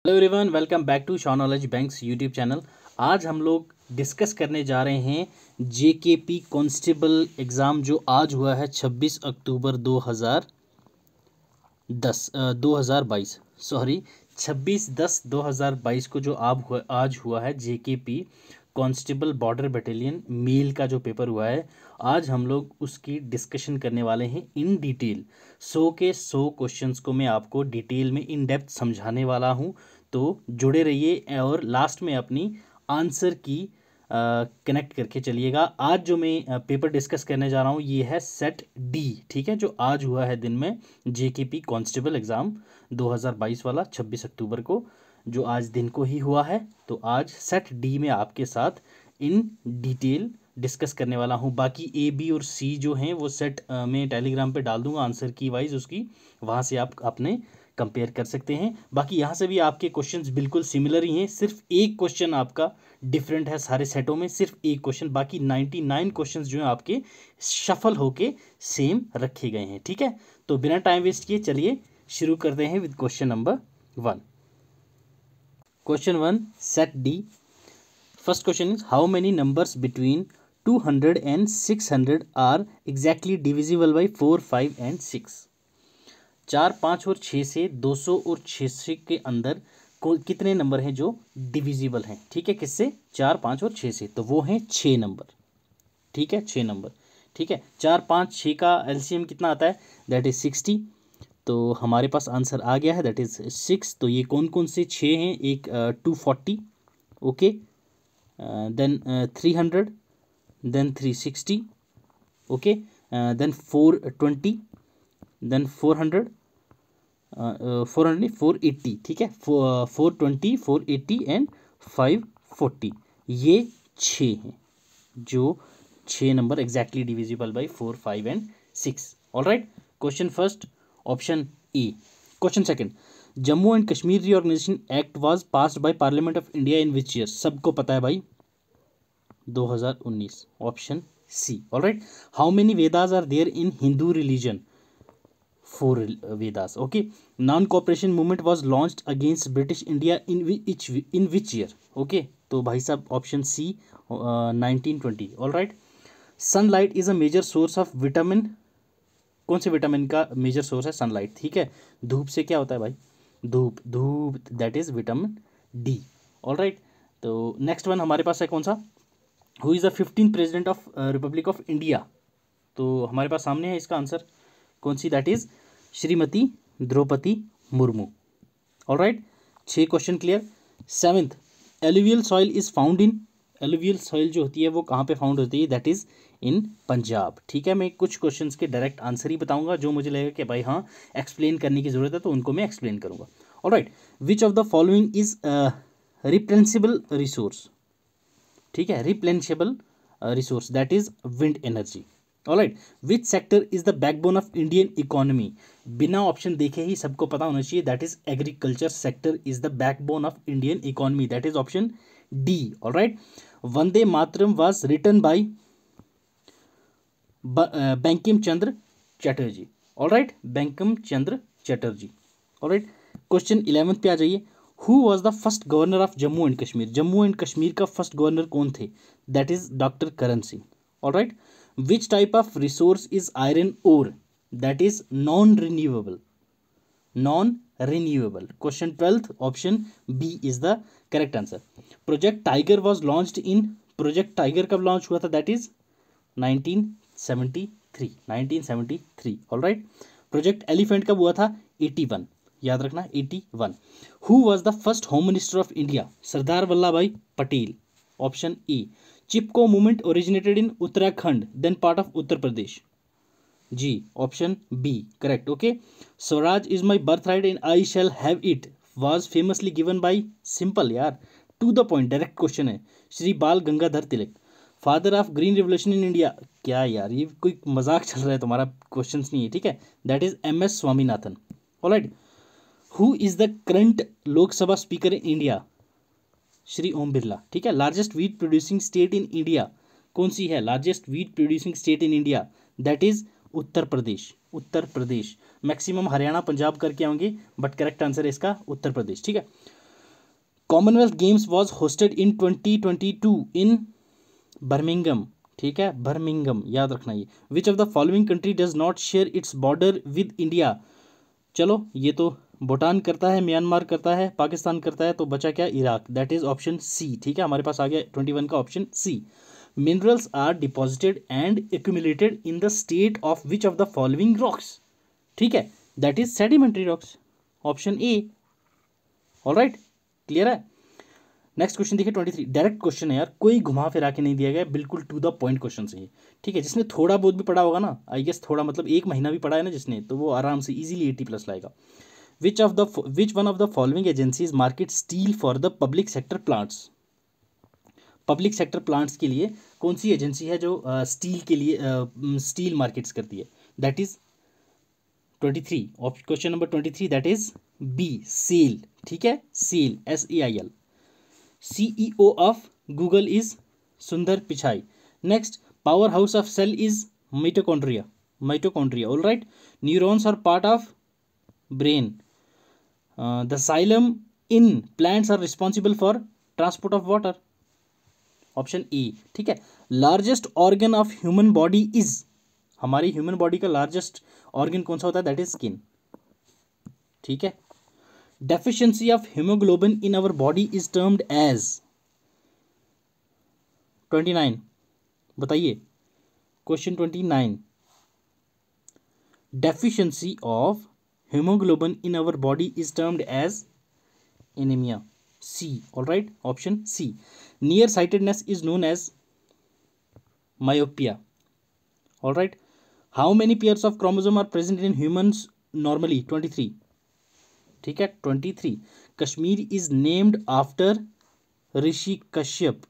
Hello everyone, welcome back to Shaw knowledge banks YouTube channel. आज हम लोग discuss करने जा रहे हैं जेकेपी कांस्टेबल एग्ज़ाम जो आज हुआ है 26 अक्टूबर 2022 सॉरी 26/10/2022 को जो आज हुआ है JKP constable border battalion male का जो पेपर हुआ है। आज हम लोग उसकी डिस्कशन करने वाले हैं इन डिटेल। 100 के 100 क्वेश्चंस को मैं आपको डिटेल में इन डेप्थ समझाने वाला हूं, तो जुड़े रहिए और लास्ट में अपनी आंसर की कनेक्ट करके चलिएगा। आज जो मैं पेपर डिस्कस करने जा रहा हूँ ये है सेट डी, ठीक है, जो आज हुआ है दिन में जेकेपी कांस्टेबल एग्ज़ाम 2022 वाला 26 अक्टूबर को, जो आज दिन को ही हुआ है। तो आज सेट डी में आपके साथ इन डिटेल डिस्कस करने वाला हूँ। बाकी ए बी और सी जो हैं वो सेट में टेलीग्राम पे डाल दूंगा आंसर की वाइज उसकी, वहाँ से आप अपने कंपेयर कर सकते हैं। बाकी यहाँ से भी आपके क्वेश्चंस बिल्कुल सिमिलर ही हैं, सिर्फ एक क्वेश्चन आपका डिफरेंट है सारे सेटों में, सिर्फ एक क्वेश्चन। बाकी 99 क्वेश्चंस जो हैं आपके शफल होके सेम रखे गए हैं, ठीक है। तो बिना टाइम वेस्ट किए चलिए शुरू करते हैं with question number 1। Question 1 set D. First question is how many numbers between 200 and 600 are exactly divisible by 4, 5 and 6। 4, 5 और 6 से 200 और 600 के अंदर कितने नंबर हैं जो डिविजिबल हैं, ठीक है, किससे? 4, 5 और 6 से, तो वो हैं 6 नंबर, ठीक है, 6 नंबर, ठीक है। 4, 5, 6 का एलसीएम कितना आता है? That is 60। तो हमारे पास आंसर आ गया है, दैट इज 6। तो ये कौन कौन से 6 हैं? एक 240, okay, then 300, then 360, okay, then 420, then 400, 400 नहीं 480, ठीक है, 420, 480 एंड 540। ये 6 हैं जो 6 number exactly divisible by 4, 5 and 6। Alright, question first option A. Question second, Jammu and Kashmir reorganisation act was passed by parliament of India in which year? सबको पता है भाई, 2019, option C. Alright, how many Vedas are there in Hindu religion? 4 Vedas. Okay. Non-cooperation movement was launched against British India in which year? Okay. तो भाई साहब option C 1920. All right. Sunlight is a major source of vitamin. कौन से vitamin का major source है? Sunlight, ठीक है। धूप से क्या होता है भाई? धूप, that is vitamin D. All right, तो नेक्स्ट वन हमारे पास है कौन सा? Who is the 15th president of republic of India? तो हमारे पास सामने है इसका आंसर, कौन सी? That is Shrimati Draupadi Murmu. Alright, 6 question clear. 7th, alluvial soil is found in? Alluvial soil जो होती है वो कहाँ पे फाउंड होती है? दैट इज इन पंजाब, ठीक है। मैं कुछ क्वेश्चंस के डायरेक्ट आंसर ही बताऊंगा, जो मुझे लगेगा कि भाई हाँ एक्सप्लेन करने की जरूरत है तो उनको मैं एक्सप्लेन करूंगा। Alright, which of the following is replenishable resource? ठीक है, replenishable resource, that is wind energy. Alright, which sector is the backbone of Indian economy? बिना ऑप्शन देखे ही सबको पता होना चाहिए, that is agriculture sector is the backbone of Indian economy, that is option D. Alright, Vande Mataram was written by Bankim Chandra Chatterjee. Alright, Bankim Chandra Chatterjee. Alright, question 11 पे आ जाइए। Who was the first governor of Jammu and Kashmir? Jammu and Kashmir का फर्स्ट गवर्नर कौन थे? That is doctor Karan Singh. Alright, which type of resource is iron ore? That is non-renewable. Non-renewable. Question 12th, option B is the correct answer. Project Tiger was launched in? Project Tiger कब launch हुआ था? That is 1973. 1973. All right. Project Elephant कब हुआ था? 81. याद रखना 81. Who was the first Home Minister of India? Sardar Vallabhbhai Patel. Option E. Chipko movement originated in Uttarakhand then part of Uttar Pradesh. जी, option B correct. Okay, Swaraj is my birthright and I shall have it was famously given by? Simple यार, to the point, direct question है, Shri Bal Gangadhar Tilak. Father of green revolution in India? क्या यार, ये कोई मजाक चल रहा है तुम्हारा, क्वेश्चन नहीं है, ठीक है, that is MS Swaminathan. Alright, who is the current Lok Sabha speaker in India? Shri Om Birla, ठीक है। Largest wheat producing state in India कौन सी है? Largest wheat producing state in India, that is Uttar Pradesh. Uttar Pradesh, maximum Haryana Punjab करके आएंगे, बट करेक्ट आंसर है इसका उत्तर प्रदेश, ठीक है। Commonwealth games was hosted in 2022 in Birmingham, ठीक है, बर्मिंगम याद रखना ये। विच of the following country does not share its border with India. चलो ये तो भूटान करता है, म्यांमार करता है, पाकिस्तान करता है, तो बचा क्या, Iraq, that is option C, ठीक है, हमारे पास आ गया 21 का option C. Minerals are deposited and accumulated in the state of which of the following rocks, ठीक है, that is sedimentary rocks, option A. Alright, clear है। नेक्स्ट क्वेश्चन देखिए 23, डायरेक्ट क्वेश्चन है यार, कोई घुमा फिरा के नहीं दिया गया, बिल्कुल टू द पॉइंट क्वेश्चन से, ठीक है। जिसने थोड़ा बहुत भी पढ़ा होगा ना, आई गेस थोड़ा मतलब 1 महीना भी पढ़ा है ना जिसने, तो वो आराम से इजीली 80+ लाएगा। Which one of the following agencies market steel for the public sector plants. Public sector plants के लिए कौन सी एजेंसी है जो स्टील के लिए स्टील मार्केट्स करती है, that is 23, question number 23, that is B, SAIL, ठीक है, SAIL, SEIL। CEO of Google is Sundar Pichai. Next, powerhouse of cell is mitochondria, mitochondria, all right. Neurons are part of brain. The xylem in plants are responsible for transport of water, option A, ठीक है। Largest organ of human body is, हमारी human body का largest organ कौन सा होता है, that is skin, ठीक है। Deficiency of haemoglobin in our body is termed as, 29, बताइए question 29, deficiency of haemoglobin in our body is termed as anaemia, C, alright, option C. Near sightedness is known as myopia, alright. How many pairs of chromosome are present in humans normally, 23, ठीक है, 23। Kashmir is named after Rishi Kashyap,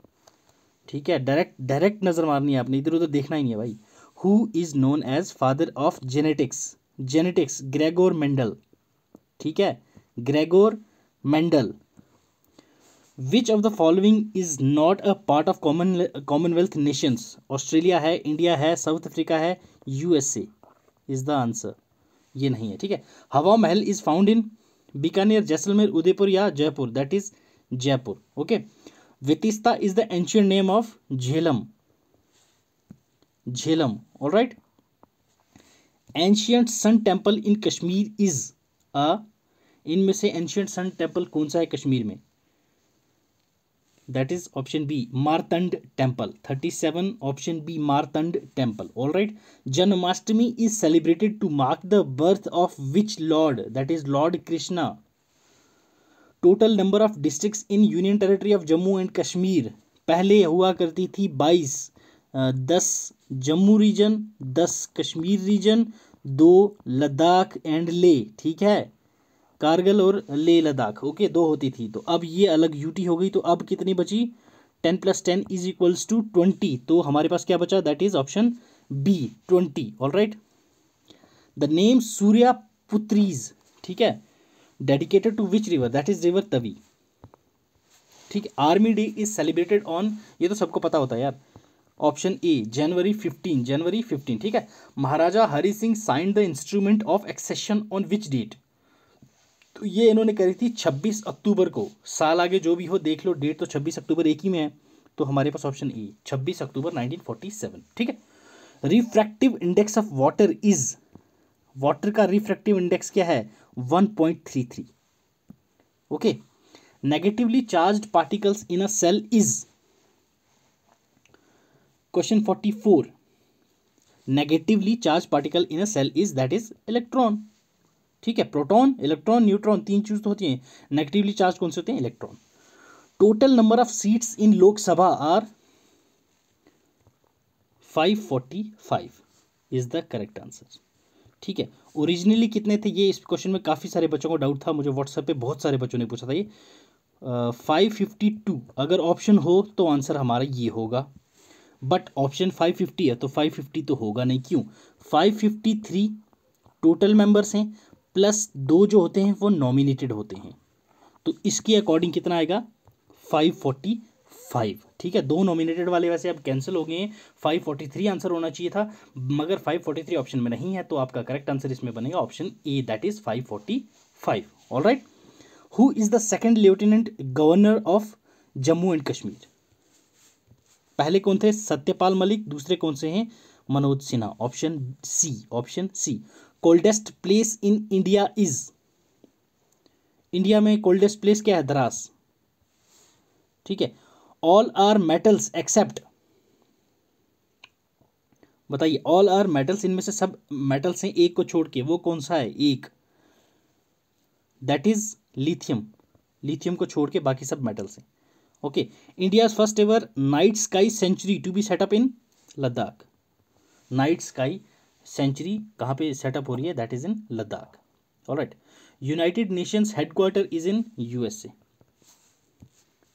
ठीक है, direct नजर मारनी है आपने, इधर उधर देखना ही नहीं है भाई। Who is known as father of genetics, Gregor Mendel, ठीक है, Gregor Mendel. Which of the following is not a part of Commonwealth nations. Australia है, इंडिया है, साउथ अफ्रीका है, USA इज द आंसर, ये नहीं है, ठीक है। Hawa Mahal is found in Bikaner, Jaisalmer, Udaipur या Jaipur, that is Jaipur, okay. Vitasta is the ancient name of Jhelum, alright. Ancient sun temple in Kashmir is a, इनमें से एंशियंट सन टेम्पल कौन सा है कश्मीर में, that is option B, Martand temple, 37, option B, Martand temple, alright. Janmashtami is celebrated to mark the birth of which lord, that is lord Krishna. Total number of districts in union territory of Jammu and Kashmir, पहले हुआ करती थी 22, 10 Jammu region, 10 Kashmir region, 2 Ladakh and Leh, ठीक है, कारगिल और ले Ladakh, okay, 2 होती थी, तो अब ये अलग यूटी हो गई, तो अब कितनी बची, 10 + 10 इज इक्वल्स टू 20, तो हमारे पास क्या बचा, that is option B, 20, alright. The name Surya putris, ठीक है, dedicated to which river, that is river Tawi, ठीक है। Army day is celebrated on, ये तो सबको पता होता है यार, ऑप्शन ए, जनवरी 15, ठीक है। Maharaja Hari Singh signed the instrument of accession on which date, तो ये इन्होंने करी थी 26 अक्टूबर को, साल आगे जो भी हो देख लो, डेट तो 26 अक्टूबर एक ही में है, तो हमारे पास ऑप्शन ए, 26 अक्टूबर 1947, ठीक है। Refractive index of water is, water का रिफ्रैक्टिव इंडेक्स क्या है, 1.33, okay. Negatively charged particles in a cell is, question 44, negatively charge particle in a cell is, that is electron, ठीक है। प्रोटॉन, इलेक्ट्रॉन, न्यूट्रॉन, 3 चीज तो होती हैं, नेगेटिवली चार्ज कौन से होते हैं, electron. Total number of seats in Lok Sabha are 545 is the correct answer, ठीक है। ओरिजिनली कितने थे, ये इस क्वेश्चन में काफ़ी सारे बच्चों को डाउट था, मुझे व्हाट्सएप पे बहुत सारे बच्चों ने पूछा था ये, 552 अगर ऑप्शन हो तो आंसर हमारा ये होगा, बट ऑप्शन 550 है तो 550 तो होगा नहीं, क्यों, 553 टोटल मेंबर्स हैं, प्लस 2 जो होते हैं वो नॉमिनेटेड होते हैं, तो इसके अकॉर्डिंग कितना आएगा, 545, ठीक है। 2 नॉमिनेटेड वाले वैसे अब कैंसिल हो गए हैं, 543 आंसर होना चाहिए था, मगर 543 ऑप्शन में नहीं है, तो आपका करेक्ट आंसर इसमें बनेगा option A, that is 545, alright. Who is the second lieutenant governor of Jammu and Kashmir? पहले कौन थे? सत्यपाल मलिक। दूसरे कौन से हैं? Manoj Sinha. Option C, option C. Coldest place in India is, India में कोल्डेस्ट प्लेस क्या है? द्रास। ठीक है। ऑल आर मेटल्स एक्सेप्ट, बताइए, ऑल आर मेटल्स, इनमें से सब मेटल्स हैं एक को छोड़ के, वो कौन सा है? एक, दैट इज लिथियम। लिथियम को छोड़ के बाकी सब मेटल्स हैं। Okay. India's first ever night sky sanctuary to be set up in Ladakh. Night sky sanctuary कहाँ पे सेटअप हो रही है? That is in Ladakh. Alright. United Nations headquarter is in USA.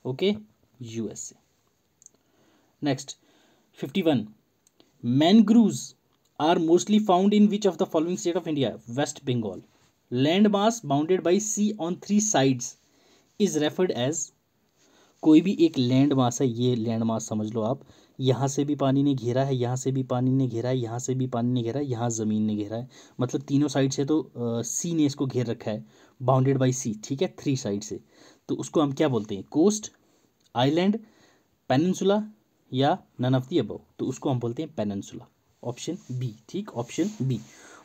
Okay, USA. Next 51, mangroves are mostly found in which of the following state of India? West Bengal. Land mass bounded by sea on three sides is referred as, कोई भी एक land mass है, ये land mass समझ लो आप, यहाँ से भी पानी ने घेरा है, यहाँ से भी पानी ने घेरा है, यहाँ से भी पानी ने घेरा है, यहाँ ज़मीन ने घेरा है, मतलब तीनों साइड से तो सी ने इसको घेर रखा है, बाउंडेड बाई सी। ठीक है, थ्री साइड से, तो उसको हम क्या बोलते हैं? कोस्ट, आइलैंड, पेनिनसुला या नन ऑफ दी अबव, तो उसको हम बोलते हैं पेनिनसुला। ऑप्शन बी, ठीक, option B.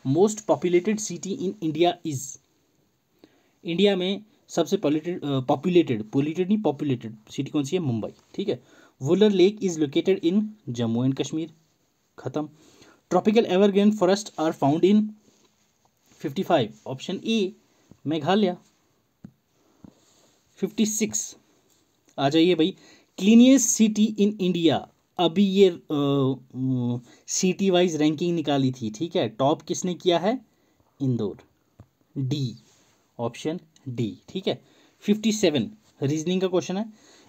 Most populated city in India is, India में सबसे पॉपुलेटेड सिटी कौन सी है? मुंबई। ठीक है। Wular lake is located in Jammu and Kashmir. खत्म। Tropical evergreen forest are found in 55, option A Meghalaya. 56 आ जाइए भाई, क्लीनियस्ट सिटी इन इंडिया, अभी ये सिटी वाइज रैंकिंग निकाली थी। ठीक है, टॉप किसने किया है? इंदौर। D, option D. ठीक है। 57 रीजनिंग का क्वेश्चन है।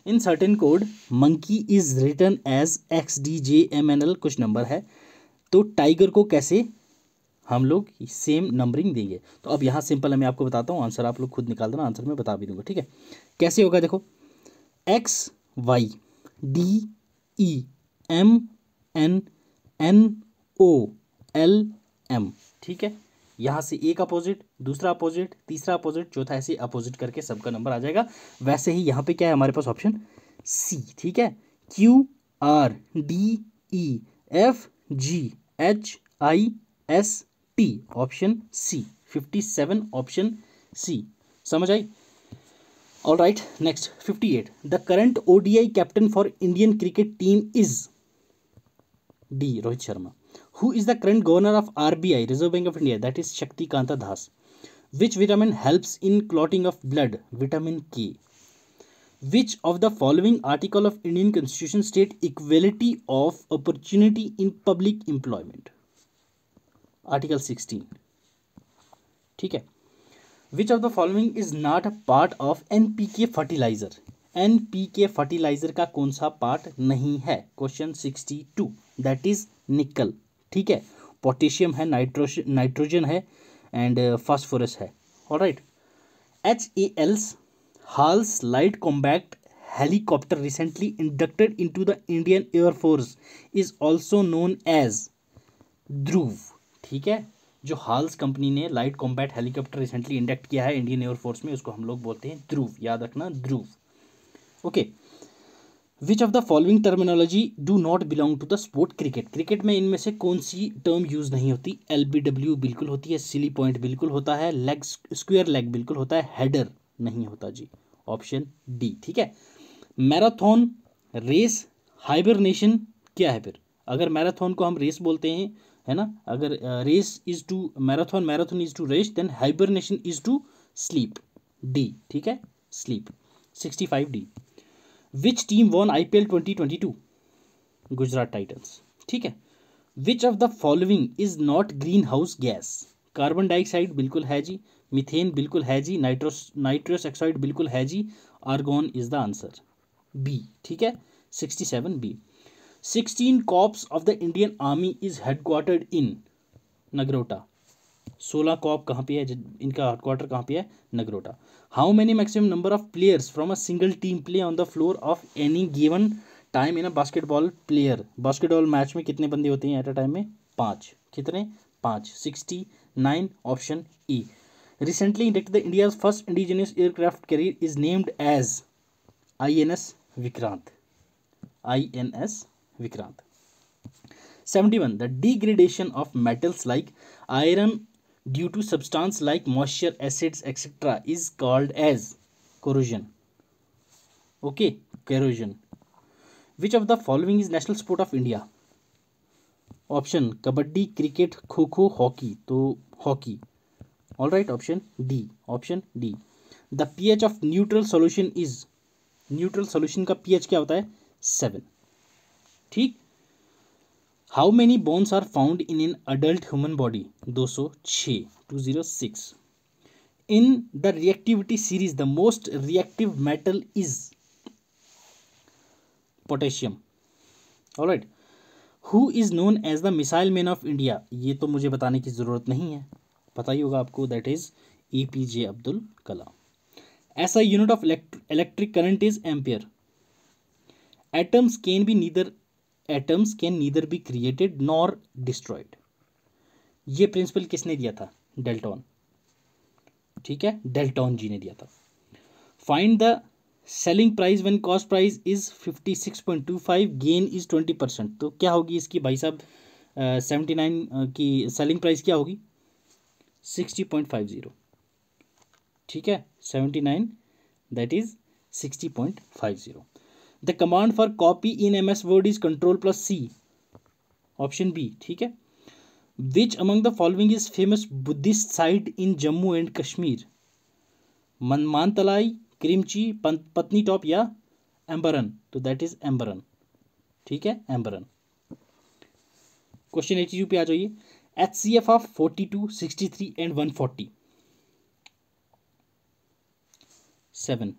In certain code monkey is written as XDJMNL, कुछ नंबर है, तो टाइगर को कैसे हम लोग सेम नंबरिंग देंगे? तो अब यहाँ सिंपल है, मैं आपको बताता हूँ, आंसर आप लोग खुद निकाल देना, आंसर मैं बता भी दूंगा। ठीक है, कैसे होगा? देखो, XYDEMNNOLM। ठीक है, यहाँ से एक अपोजिट, दूसरा अपोजिट, तीसरा अपोजिट, चौथा, ऐसे अपोजिट करके सबका नंबर आ जाएगा। वैसे ही यहाँ पे क्या है हमारे पास? Option C. ठीक है, QRDEFGHIST, option C. 57 option C. समझ आई? All right. Next 58, the current ODI captain for Indian cricket team is, D Rohit Sharma. Who is the current governor of RBI, Reserve Bank of India? That is Shaktikanta Das. Which vitamin helps in clotting of blood? Vitamin K. Which of the following article of Indian Constitution state equality of opportunity in public employment? Article 16. ठीक है। Which of the following is not a part of NPK fertilizer? NPK fertilizer का कौन सा part नहीं है? Question 62, that is निकल। ठीक है, पोटेशियम है, नाइट्रोजन है एंड फास्फोरस है। Alright. HAL's HAL's light combat helicopter recently inducted into the Indian Air Force is also known as Dhruv. ठीक है, जो हाल्स कंपनी ने light combat helicopter recently induct किया है इंडियन एयरफोर्स में, उसको हम लोग बोलते हैं ध्रुव। याद रखना, Dhruv. Okay. Which of the following terminology do not belong to the sport cricket? Cricket में इनमें से कौन सी टर्म यूज नहीं होती? LBW बिल्कुल होती है, सिली पॉइंट बिल्कुल होता है, लेग स्क्वायर लेग बिल्कुल होता है, हेडर नहीं होता जी। Option D. ठीक है। मैराथन, रेस, हाइबरनेशन क्या है फिर? अगर मैराथन को हम रेस बोलते हैं, है ना, अगर race is to marathon, marathon is to race, then hibernation is to sleep. D. ठीक है, sleep. 65D, which team won IPL 2022? Gujarat Titans. ठीक है। Which of the following is not green house gas? Carbon dioxide बिल्कुल है जी, methane बिल्कुल है जी, nitrous oxide बिल्कुल है जी, argon is the answer, B. ठीक है। 67B, 16 corps of the Indian army is headquartered in Nagrota. 16 corps कहाँ पे है? इनका हेडक्वार्टर कहाँ पे है? Nagrota. How many maximum number of players from a single team play on the floor of any given time in a basketball player? Basketball match में कितने बंदे होते हैं एट अ टाइम में? 5। कितने? 5। 69 option E. Recently inducted the India's first indigenous aircraft carrier is named as INS Vikrant. INS Vikrant. 71. The degradation of metals like iron due to substance like moisture, acids, etc. is called as corrosion. Okay, corrosion. Which of the following is national sport of India? Option kabaddi, cricket, kho kho, hockey. तो hockey. All right, option D. Option D. The pH of neutral solution is, neutral solution का pH क्या होता है? 7. ठीक. How many bones are found in an adult human body? 206. 206. In the reactivity series the most reactive metal is potassium. Alright. Who is known as the missile man of India? ये तो मुझे बताने की जरूरत नहीं है, पता ही होगा आपको. That is APJ Abdul Kalam. ऐसा unit of electric current is ampere. Atoms can neither be created nor destroyed. ये प्रिंसिपल किसने दिया था? डेल्टॉन. ठीक है, डेल्टॉन जी ने दिया था. Find the selling price when cost price is 56.25, gain is 20%. तो क्या होगी इसकी भाई साहब? 79 की सेलिंग प्राइस क्या होगी? 60.50. ठीक है, 79 that is 60.50. The command for copy in MS word is Ctrl+C. Option B. ठीक है. Which among the following is famous Buddhist site in Jammu and Kashmir? Mantalai, Krimchi, Patnitop या एम्बरन? तो दैट इज एम्बरन. ठीक है, एम्बरन. क्वेश्चन 82 पे आ जाइए. HCF of 42, 63 and 140. 7.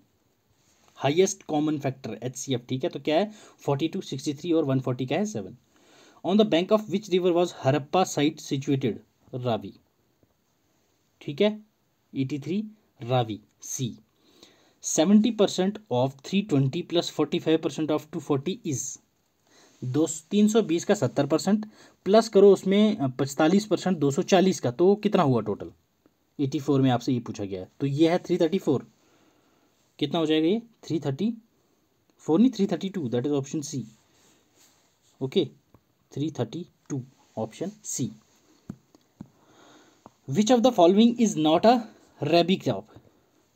Highest common factor HCF. ठीक है, तो क्या है? 42, 63 और 140 का है 7. On the bank of which river was Harappa site situated? Ravi. ठीक है, 83 Ravi. C. 70% of 320 plus 45% of 240 is 320 का 70% प्लस करो उसमें 45% 240 का, तो कितना हुआ टोटल? 84 में आपसे ये पूछा गया है. तो ये है 334. कितना हो जाएगा ये? 334 नहीं, 332. That is option C. Okay, 332 option C. Which of the following is not a rabi crop?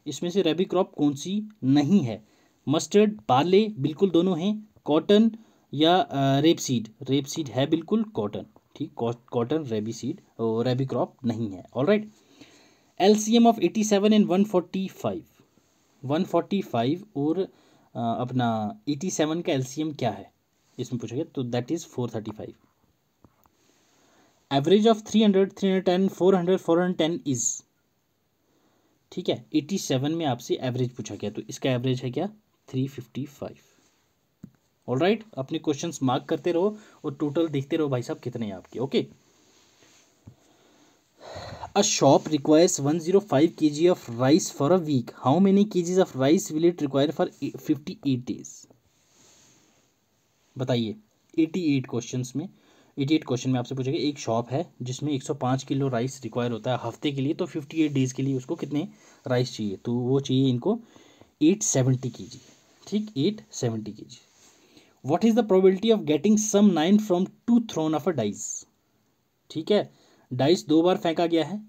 इसमें से रैबी क्रॉप कौन सी नहीं है? मस्टर्ड, बार्ले, बिल्कुल दोनों हैं. कॉटन या रेपसीड? रेपसीड है बिल्कुल. कॉटन. ठीक, कॉटन रैबी सीड और रैबी क्रॉप नहीं है. ऑलराइट. LCM of 87 and 145. 145 और अपना 87 का LCM क्या है इसमें पूछा गया? तो that is 435. Average of 300, 310, 400, 410 is. ठीक है, 87 में आपसे एवरेज पूछा गया, तो इसका एवरेज है क्या? 355. ऑलराइट. अपने क्वेश्चंस मार्क करते रहो और टोटल देखते रहो भाई साहब कितने हैं आपके. Okay. A shop requires 105 kg of rice for a week. How many kgs of rice will it require for 58 days? बताइए. 88 क्वेश्चन में आपसे पूछेगा. एक शॉप है जिसमें 105 किलो राइस रिक्वायर होता है हफ्ते के लिए, तो 58 डेज के लिए उसको कितने राइस चाहिए? तो वो चाहिए इनको 870 kg. ठीक, 870 kg. What is the probability of getting sum 9 from 2 thrown of a dice? ठीक है, डाइस 2 बार फेंका गया है,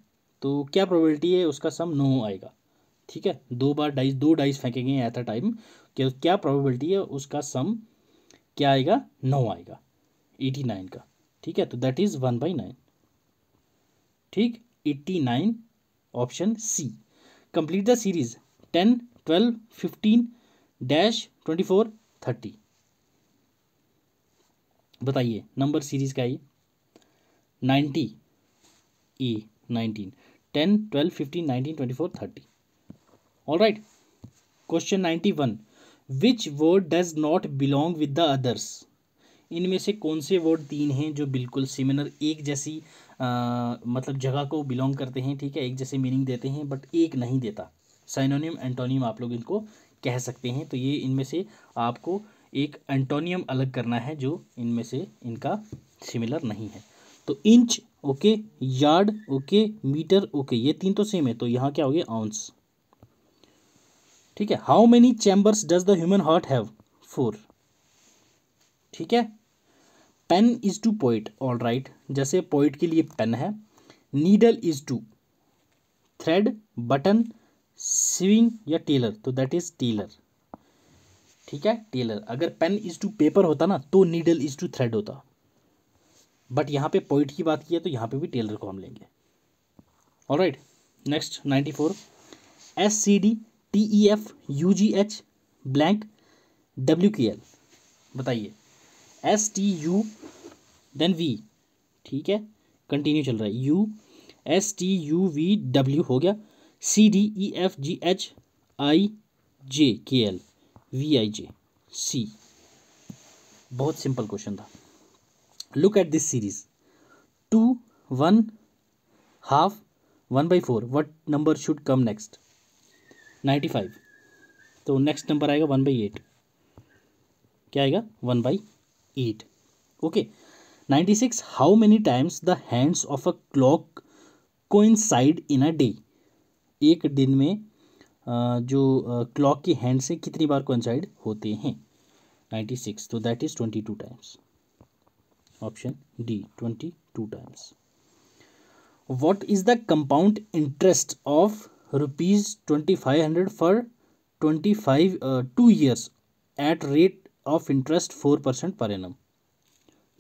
तो क्या प्रोबेबिलिटी है? उसका सम 9 आएगा. ठीक है, 2 डाइस फेंके गए एट अ टाइम, क्या प्रोबेबिलिटी है? उसका सम क्या आएगा? 9 आएगा, 89 का. ठीक है, तो दैट इज 1/9. ठीक, 89 option C. Complete the series 10, 12, 15, -24, 30. बताइए नंबर सीरीज का ये 90 ए 19 10 12 15 19 24 30. All right. Question 91. Which word does not belong with the others? इनमें से कौन से वर्ड 3 हैं जो बिल्कुल सिमिलर, एक जैसी मतलब जगह को बिलोंग करते हैं? ठीक है, एक जैसे मीनिंग देते हैं बट एक नहीं देता. साइनोनिम, एंटोनियम आप लोग इनको कह सकते हैं. तो ये इनमें से आपको एक एंटोनियम अलग करना है जो इनमें से इनका सिमिलर नहीं है. तो inch okay, yard okay, metre okay, ये तीन तो सेम है, तो यहाँ क्या हो गया आउंस। ठीक है। How many chambers does the human heart have? 4। ठीक है। Pen is to poet, all right, जैसे पोइट के लिए पेन है। Needle is to thread, button, swing या टेलर, तो दैट इज टेलर। ठीक है, टेलर। अगर पेन इज टू पेपर होता ना तो नीडल इज टू थ्रेड होता, बट यहाँ पे पोइट की बात की है तो यहाँ पे भी टेलर को हम लेंगे। All right, next 94। SCD, TEF, UGH blank WKL, बताइए। STU देन V, ठीक है, कंटिन्यू चल रहा है। USTUVW हो गया। CDEFGHIJKL VIJC। बहुत सिंपल क्वेश्चन था। Look at this series, 2, 1, half, 1/4, what number should come next? 95, तो नेक्स्ट नंबर आएगा 1/8। क्या आएगा? 1/8। Okay. 96, how many times the hands of a clock coincide in a day? एक दिन में जो क्लॉक की हैंड से कितनी बार कोइंसाइड होते हैं? 96, तो that is 22 times. Option D 22 times. What is the compound interest of ₹2500 for 2 years at rate of interest 4% per annum?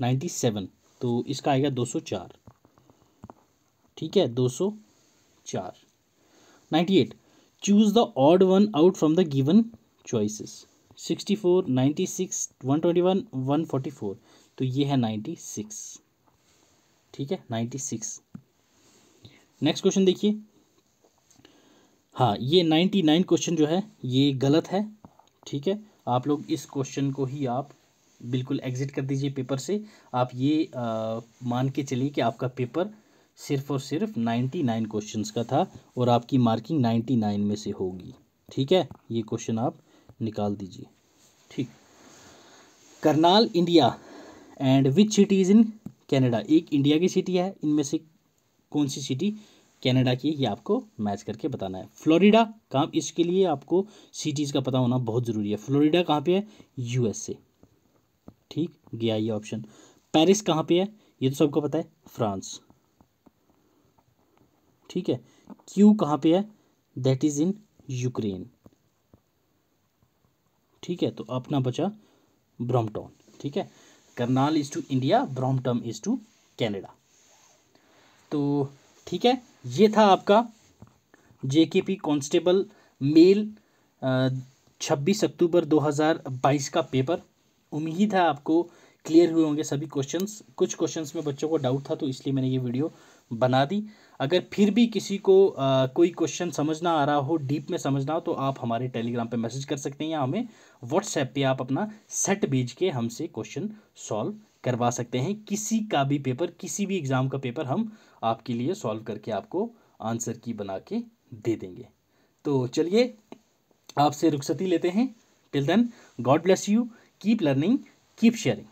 97, तो इसका आएगा 204। ठीक है, 204। 98, choose the odd one out from the given choices। 64, 96, 121, 144, तो ये है 96। ठीक है, 96। नेक्स्ट क्वेश्चन देखिए। हाँ, ये 99 क्वेश्चन जो है ये गलत है। ठीक है, आप लोग इस क्वेश्चन को ही आप बिल्कुल एग्जिट कर दीजिए पेपर से। आप ये मान के चलिए कि आपका पेपर सिर्फ और सिर्फ 99 क्वेश्चंस का था और आपकी मार्किंग 99 में से होगी। ठीक है, ये क्वेश्चन आप निकाल दीजिए। ठीक। Karnal India and which city is in Canada? एक इंडिया की सिटी है, इनमें से कौन सी सिटी कनाडा की, ये आपको मैच करके बताना है। फ्लोरिडा कहाँ, इसके लिए आपको सिटीज़ का पता होना बहुत ज़रूरी है। फ्लोरिडा कहाँ पे है? USA। ठीक, गया ये ऑप्शन। पेरिस कहाँ पे है? ये तो सबको पता है, फ्रांस। ठीक है। क्यू कहाँ पे है? That is in Ukraine. ठीक है, तो अपना बचा ब्रॉम्पटन। ठीक है, Karnal is to India, Brampton is to Canada. तो ठीक है, ये था आपका JKP कांस्टेबल मेल 26 अक्टूबर 2022 का पेपर। उम्मीद है आपको क्लियर हुए होंगे सभी क्वेश्चंस। कुछ क्वेश्चंस में बच्चों को डाउट था तो इसलिए मैंने ये वीडियो बना दी। अगर फिर भी किसी को कोई क्वेश्चन समझ ना आ रहा हो, डीप में समझना हो, तो आप हमारे टेलीग्राम पे मैसेज कर सकते हैं या हमें व्हाट्सएप पे आप अपना सेट भेज के हमसे क्वेश्चन सॉल्व करवा सकते हैं। किसी का भी पेपर, किसी भी एग्ज़ाम का पेपर हम आपके लिए सॉल्व करके आपको आंसर की बना के दे देंगे। तो चलिए आपसे रुखसती लेते हैं। Till then, God bless you, keep learning, keep sharing.